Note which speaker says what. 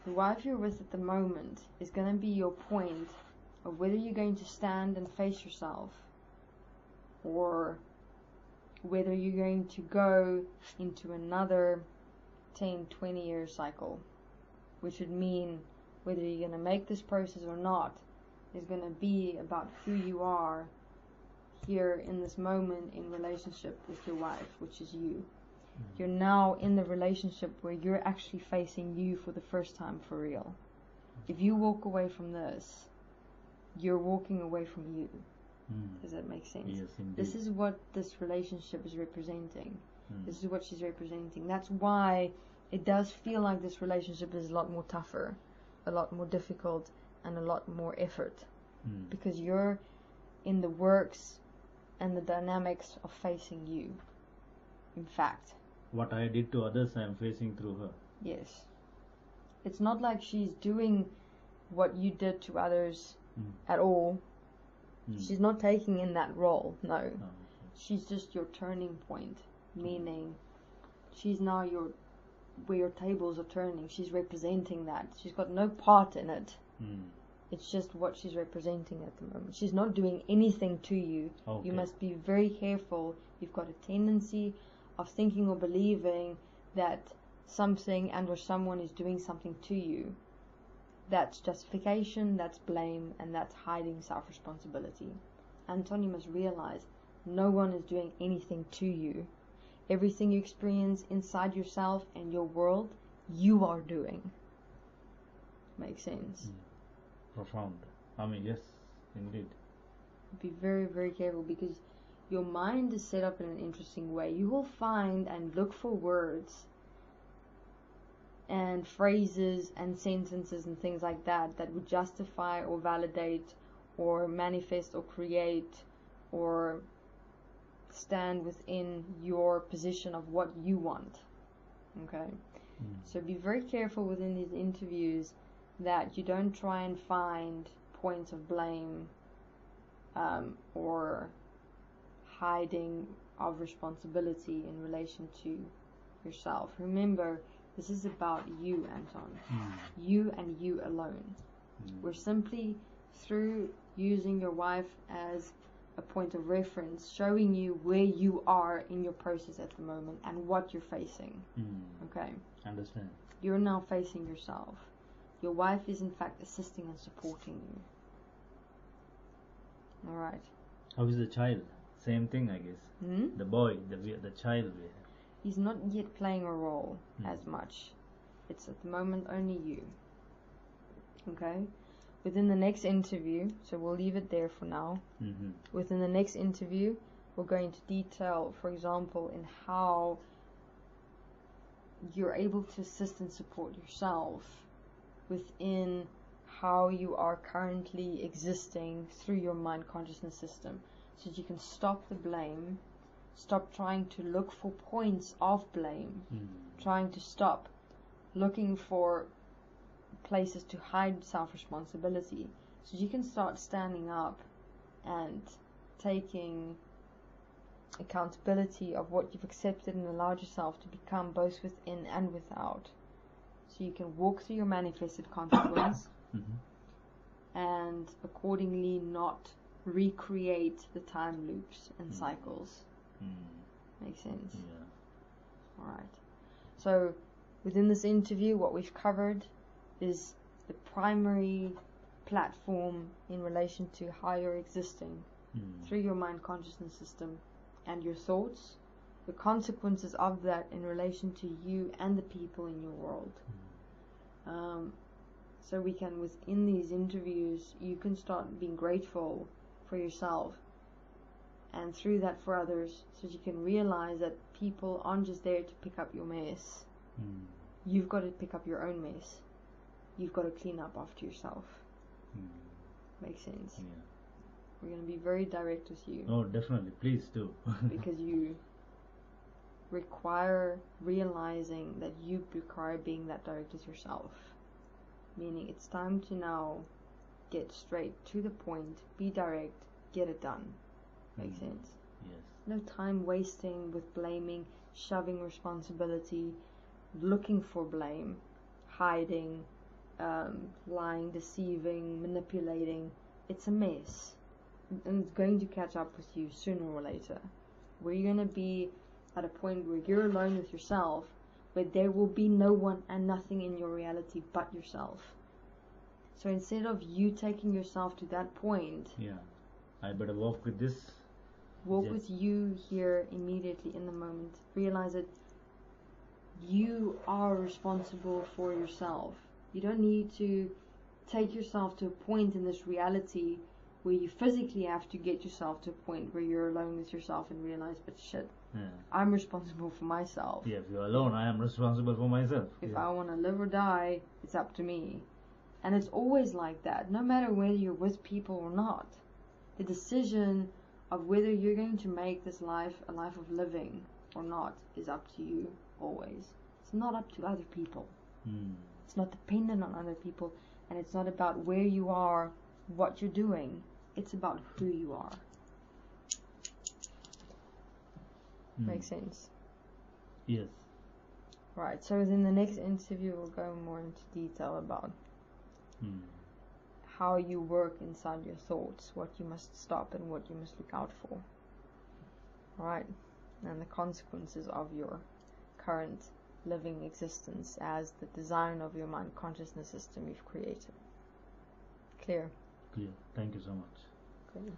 Speaker 1: The wife you're with at the moment is going to be your point of whether you're going to stand and face yourself, or whether you're going to go into another 10, 20 year cycle, which would mean whether you're going to make this process or not is going to be about who you are here in this moment in relationship with your wife, which is you. You're now in the relationship where you're actually facing you for the first time for real. If you walk away from this, you're walking away from you. Does that make sense?
Speaker 2: Yes, indeed.
Speaker 1: This is what this relationship is representing. This is what she's representing. That's why it does feel like this relationship is a lot more tougher, a lot more difficult, and a lot more effort. Because you're in the works and the dynamics of facing you. In fact,
Speaker 2: what I did to others, I am facing through her.
Speaker 1: Yes. It's not like she's doing what you did to others at all. She's not taking in that role, no.
Speaker 2: Okay.
Speaker 1: She's just your turning point, meaning she's now where your tables are turning. She's representing that. She's got no part in it. It's just what she's representing at the moment. She's not doing anything to you.
Speaker 2: Okay.
Speaker 1: You must be very careful. You've got a tendency of thinking or believing that something and or someone is doing something to you. That's justification, that's blame, and that's hiding self-responsibility. Anton, you must realize no one is doing anything to you. Everything you experience inside yourself and your world, you are doing. Makes sense?
Speaker 2: Profound. I mean, yes, indeed.
Speaker 1: Be very, very careful, because your mind is set up in an interesting way. You will find and look for words and phrases and sentences and things like that that would justify or validate or manifest or create or stand within your position of what you want. Okay? So be very careful within these interviews that you don't try and find points of blame or hiding of responsibility in relation to yourself. Remember, this is about you, Anton. You and you alone. We're simply, through using your wife as a point of reference, showing you where you are in your process at the moment and what you're facing. Okay?
Speaker 2: Understand.
Speaker 1: You're now facing yourself. Your wife is in fact assisting and supporting you. Alright.
Speaker 2: How is the child? Same thing, I guess. The boy, the child.
Speaker 1: He's not yet playing a role as much. It's at the moment only you. Okay? Within the next interview, so we'll leave it there for now. Within the next interview, we'll go into detail, for example, in how you're able to assist and support yourself within how you are currently existing through your mind consciousness system, so that you can stop the blame, stop trying to look for points of blame, trying to stop looking for places to hide self-responsibility, so you can start standing up and taking accountability of what you've accepted and allowed yourself to become, both within and without. So you can walk through your manifested consequence and accordingly not recreate the time loops and cycles. Makes sense?
Speaker 2: Yeah.
Speaker 1: Alright. So within this interview, what we've covered is the primary platform in relation to how you're existing through your mind consciousness system and your thoughts, the consequences of that in relation to you and the people in your world. So we can, within these interviews, you can start being grateful for yourself and through that for others, so that you can realize that people aren't just there to pick up your mess. You've got to pick up your own mess. You've got to clean up after yourself. Makes sense?
Speaker 2: Yeah.
Speaker 1: We're going to be very direct with you.
Speaker 2: Oh, definitely. Please do.
Speaker 1: Because you require realizing that you require being that direct with yourself. Meaning it's time to now get straight to the point, be direct, get it done. Makes sense?
Speaker 2: Yes.
Speaker 1: No time wasting with blaming, shoving responsibility, looking for blame, hiding, lying, deceiving, manipulating. It's a mess. And it's going to catch up with you sooner or later. Where you're going to be at a point where you're alone with yourself, where there will be no one and nothing in your reality but yourself. So instead of you taking yourself to that point,
Speaker 2: I better walk with this.
Speaker 1: Walk with you here immediately in the moment. Realize that you are responsible for yourself. You don't need to take yourself to a point in this reality where you physically have to get yourself to a point where you're alone with yourself and realize, but shit, I'm responsible for myself.
Speaker 2: Yeah, if you're alone, I am responsible for myself.
Speaker 1: If I want to live or die, it's up to me. And it's always like that, no matter whether you're with people or not. The decision of whether you're going to make this life a life of living or not is up to you always. It's not up to other people. It's not dependent on other people, and it's not about where you are, what you're doing. It's about who you are. Makes sense?
Speaker 2: Yes.
Speaker 1: Right, so in the next interview we'll go more into detail about how you work inside your thoughts, what you must stop and what you must look out for. Right, and the consequences of your current living existence as the design of your mind consciousness system you've created. Clear?
Speaker 2: Clear. Thank you so much.
Speaker 1: Good.